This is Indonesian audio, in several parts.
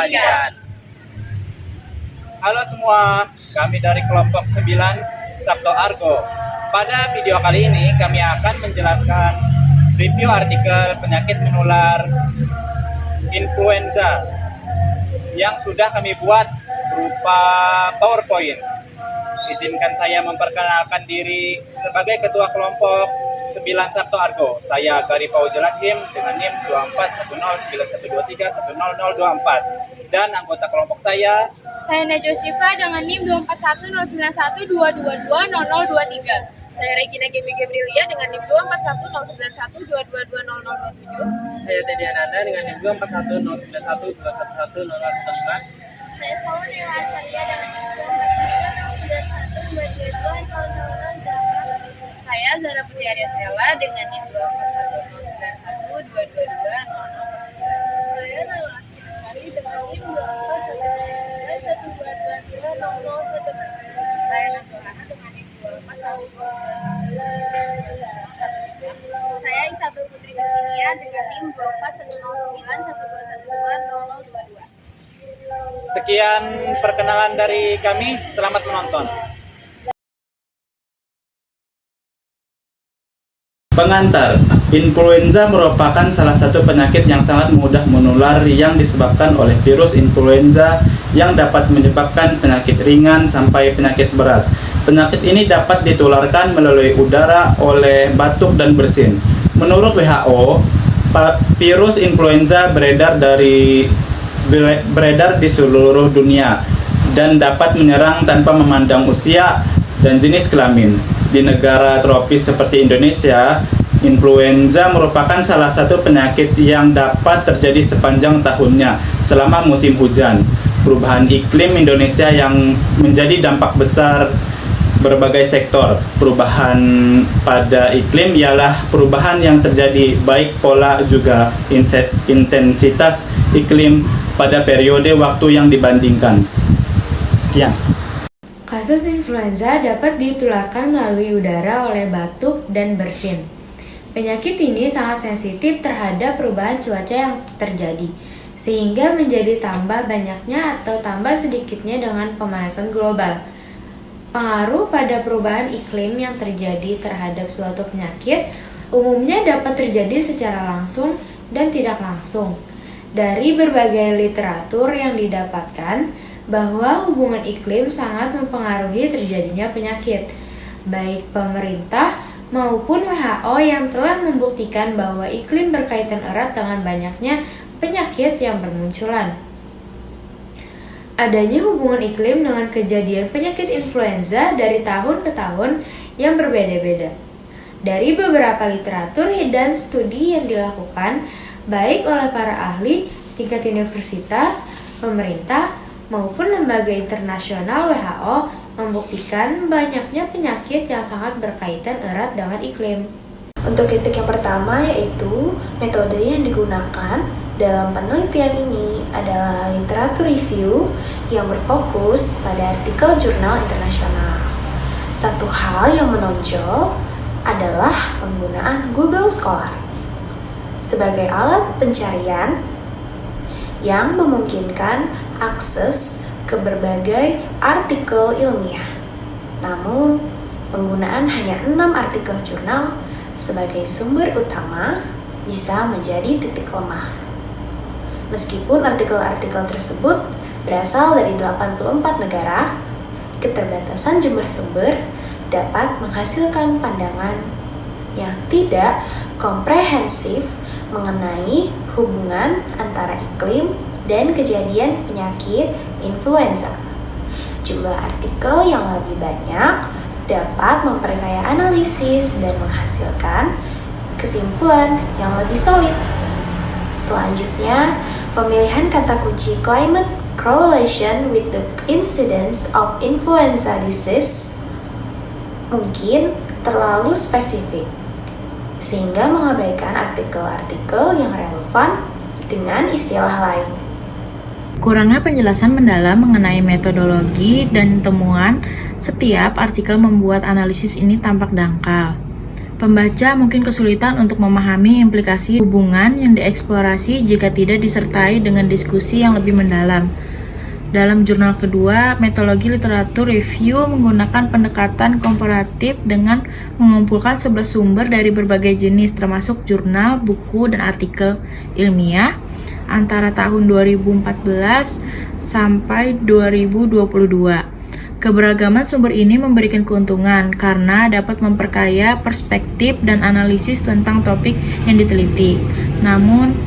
kembalikan. Halo semua, kami dari kelompok 9 Sabto Argo. Pada video kali ini kami akan menjelaskan review artikel penyakit menular influenza yang sudah kami buat berupa PowerPoint. Izinkan saya memperkenalkan diri sebagai ketua kelompok 9 Sabto Argo. Saya Gari Paujalakim dengan NIM 24109123100024 dan anggota kelompok saya Najwa Syifa dengan NIM 24109122200023. Saya Regina Gemi Gebrilia dengan NIM 24109122200027. Saya Teddy Ananda dengan NIM 241091211015. Saya Saul Dewa Arsalia dengan NIM 241091222000. Saya Zara Putri Arya Sela dengan NIM 241091222000. Saya Nala Asyikari dengan NIM 241091222000. Saya Nasolana dengan NIM 241091222000. Saya Isabel Putri Virginia dengan NIM 24109121100022. Sekian perkenalan dari kami, selamat menonton. Pengantar, influenza merupakan salah satu penyakit yang sangat mudah menular yang disebabkan oleh virus influenza yang dapat menyebabkan penyakit ringan sampai penyakit berat. Penyakit ini dapat ditularkan melalui udara oleh batuk dan bersin. Menurut WHO, virus influenza beredar di seluruh dunia dan dapat menyerang tanpa memandang usia dan jenis kelamin. Di negara tropis seperti Indonesia, influenza merupakan salah satu penyakit yang dapat terjadi sepanjang tahunnya selama musim hujan. Perubahan iklim Indonesia yang menjadi dampak besar berbagai sektor. Perubahan pada iklim ialah perubahan yang terjadi baik pola juga intensitas iklim pada periode waktu yang dibandingkan. Sekian. Kasus influenza dapat ditularkan melalui udara oleh batuk dan bersin. Penyakit ini sangat sensitif terhadap perubahan cuaca yang terjadi, sehingga menjadi tambah banyaknya atau tambah sedikitnya dengan pemanasan global. Pengaruh pada perubahan iklim yang terjadi terhadap suatu penyakit umumnya dapat terjadi secara langsung dan tidak langsung. Dari berbagai literatur yang didapatkan, bahwa hubungan iklim sangat mempengaruhi terjadinya penyakit. Baik pemerintah maupun WHO yang telah membuktikan bahwa iklim berkaitan erat dengan banyaknya penyakit yang bermunculan. Adanya hubungan iklim dengan kejadian penyakit influenza dari tahun ke tahun yang berbeda-beda. Dari beberapa literatur dan studi yang dilakukan, baik oleh para ahli tingkat universitas, pemerintah, maupun lembaga internasional WHO membuktikan banyaknya penyakit yang sangat berkaitan erat dengan iklim. Untuk kritik yang pertama yaitu metode yang digunakan dalam penelitian ini adalah literatur review yang berfokus pada artikel jurnal internasional. Satu hal yang menonjol adalah penggunaan Google Scholar sebagai alat pencarian yang memungkinkan akses ke berbagai artikel ilmiah. Namun, penggunaan hanya 6 artikel jurnal sebagai sumber utama bisa menjadi titik lemah. Meskipun artikel-artikel tersebut berasal dari 84 negara, keterbatasan jumlah sumber dapat menghasilkan pandangan yang tidak komprehensif mengenai hubungan antara iklim dan kejadian penyakit influenza. Jumlah artikel yang lebih banyak dapat memperkaya analisis dan menghasilkan kesimpulan yang lebih solid. Selanjutnya, pemilihan kata kunci climate correlation with the incidence of influenza disease mungkin terlalu spesifik, sehingga mengabaikan artikel-artikel yang relevan dengan istilah lain. Kurangnya penjelasan mendalam mengenai metodologi dan temuan setiap artikel membuat analisis ini tampak dangkal. Pembaca mungkin kesulitan untuk memahami implikasi hubungan yang dieksplorasi jika tidak disertai dengan diskusi yang lebih mendalam. Dalam jurnal kedua, metodologi literatur review menggunakan pendekatan komparatif dengan mengumpulkan 11 sumber dari berbagai jenis termasuk jurnal, buku, dan artikel ilmiah antara tahun 2014 sampai 2022. Keberagaman sumber ini memberikan keuntungan karena dapat memperkaya perspektif dan analisis tentang topik yang diteliti. Namun,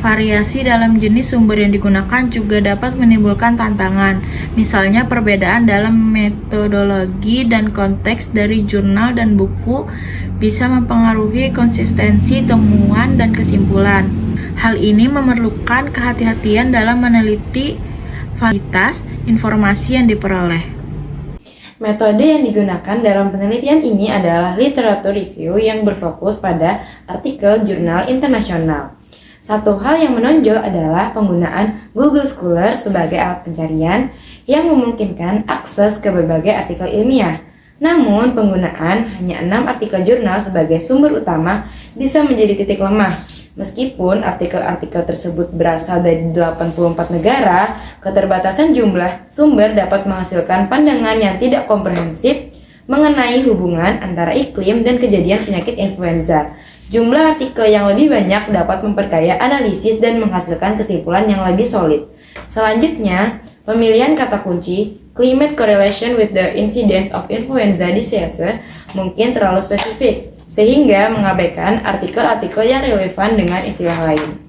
variasi dalam jenis sumber yang digunakan juga dapat menimbulkan tantangan. Misalnya, perbedaan dalam metodologi dan konteks dari jurnal dan buku bisa mempengaruhi konsistensi temuan dan kesimpulan. Hal ini memerlukan kehati-hatian dalam meneliti validitas informasi yang diperoleh. Metode yang digunakan dalam penelitian ini adalah literatur review yang berfokus pada artikel jurnal internasional. Satu hal yang menonjol adalah penggunaan Google Scholar sebagai alat pencarian yang memungkinkan akses ke berbagai artikel ilmiah. Namun, penggunaan hanya 6 artikel jurnal sebagai sumber utama bisa menjadi titik lemah. Meskipun artikel-artikel tersebut berasal dari 84 negara, keterbatasan jumlah sumber dapat menghasilkan pandangan yang tidak komprehensif mengenai hubungan antara iklim dan kejadian penyakit influenza. Jumlah artikel yang lebih banyak dapat memperkaya analisis dan menghasilkan kesimpulan yang lebih solid. Selanjutnya, pemilihan kata kunci climate correlation with the incidence of influenza disease mungkin terlalu spesifik, sehingga mengabaikan artikel-artikel yang relevan dengan istilah lain.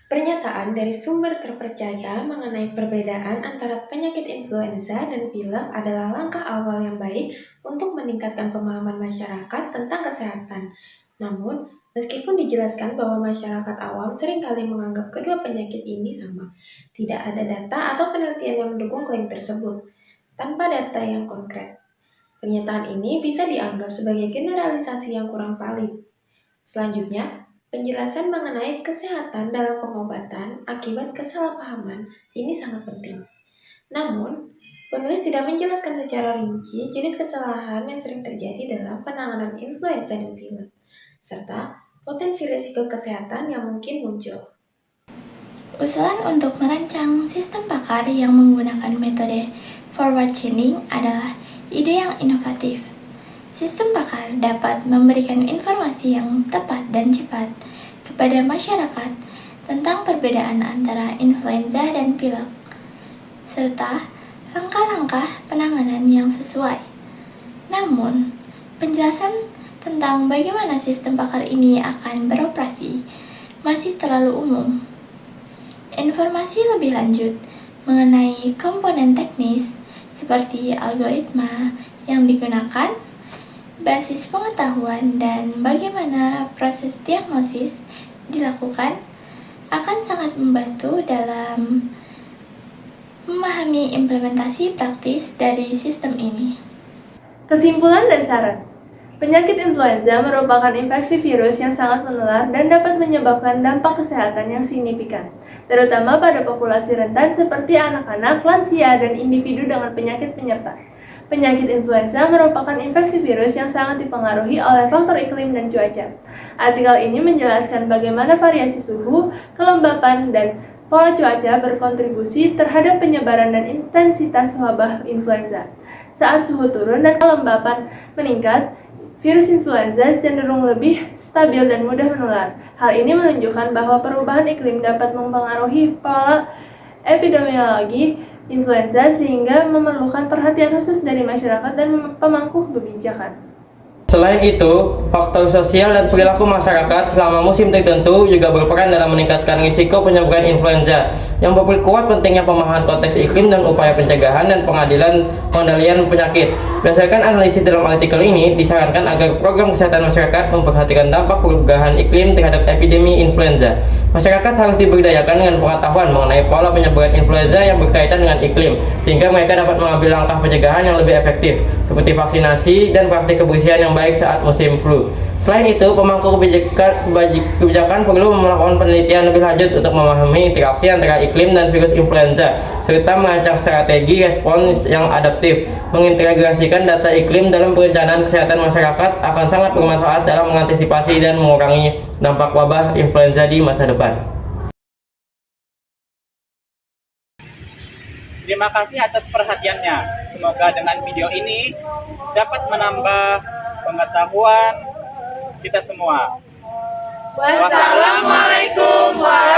Pernyataan dari sumber terpercaya mengenai perbedaan antara penyakit influenza dan pilek adalah langkah awal yang baik untuk meningkatkan pemahaman masyarakat tentang kesehatan. Namun, meskipun dijelaskan bahwa masyarakat awam seringkali menganggap kedua penyakit ini sama, tidak ada data atau penelitian yang mendukung klaim tersebut. Tanpa data yang konkret, pernyataan ini bisa dianggap sebagai generalisasi yang kurang valid. Selanjutnya, penjelasan mengenai kesehatan dalam pengobatan akibat kesalahpahaman ini sangat penting. Namun, penulis tidak menjelaskan secara rinci jenis kesalahan yang sering terjadi dalam penanganan influenza dan pilek, serta potensi risiko kesehatan yang mungkin muncul. Usulan untuk merancang sistem pakar yang menggunakan metode forward chaining adalah ide yang inovatif. Sistem pakar dapat memberikan informasi yang tepat dan cepat kepada masyarakat tentang perbedaan antara influenza dan pilek, serta langkah-langkah penanganan yang sesuai. Namun, penjelasan tentang bagaimana sistem pakar ini akan beroperasi masih terlalu umum. Informasi lebih lanjut mengenai komponen teknis seperti algoritma yang digunakan, basis pengetahuan, dan bagaimana proses diagnosis dilakukan akan sangat membantu dalam memahami implementasi praktis dari sistem ini. Kesimpulan dan saran. Penyakit influenza merupakan infeksi virus yang sangat menular dan dapat menyebabkan dampak kesehatan yang signifikan, terutama pada populasi rentan seperti anak-anak, lansia, dan individu dengan penyakit penyerta. Penyakit influenza merupakan infeksi virus yang sangat dipengaruhi oleh faktor iklim dan cuaca. Artikel ini menjelaskan bagaimana variasi suhu, kelembapan, dan pola cuaca berkontribusi terhadap penyebaran dan intensitas wabah influenza. Saat suhu turun dan kelembapan meningkat, virus influenza cenderung lebih stabil dan mudah menular. Hal ini menunjukkan bahwa perubahan iklim dapat mempengaruhi pola epidemiologi influenza sehingga memerlukan perhatian khusus dari masyarakat dan pemangku kebijakan. Selain itu, faktor sosial dan perilaku masyarakat selama musim tertentu juga berperan dalam meningkatkan risiko penyebaran influenza, yang memperkuat pentingnya pemahaman konteks iklim dan upaya pencegahan dan pengendalian penyakit. Berdasarkan analisis dalam artikel ini, disarankan agar program kesehatan masyarakat memperhatikan dampak perubahan iklim terhadap epidemi influenza. Masyarakat harus diberdayakan dengan pengetahuan mengenai pola penyebaran influenza yang berkaitan dengan iklim, sehingga mereka dapat mengambil langkah pencegahan yang lebih efektif, seperti vaksinasi dan praktik kebersihan yang baik saat musim flu. Selain itu, pemangku kebijakan perlu melakukan penelitian lebih lanjut untuk memahami interaksi antara iklim dan virus influenza, serta merancang strategi respons yang adaptif. Mengintegrasikan data iklim dalam perencanaan kesehatan masyarakat akan sangat bermanfaat dalam mengantisipasi dan mengurangi dampak wabah influenza di masa depan. Terima kasih atas perhatiannya. Semoga dengan video ini dapat menambah pengetahuan kita semua. Wassalamualaikum warahmatullahi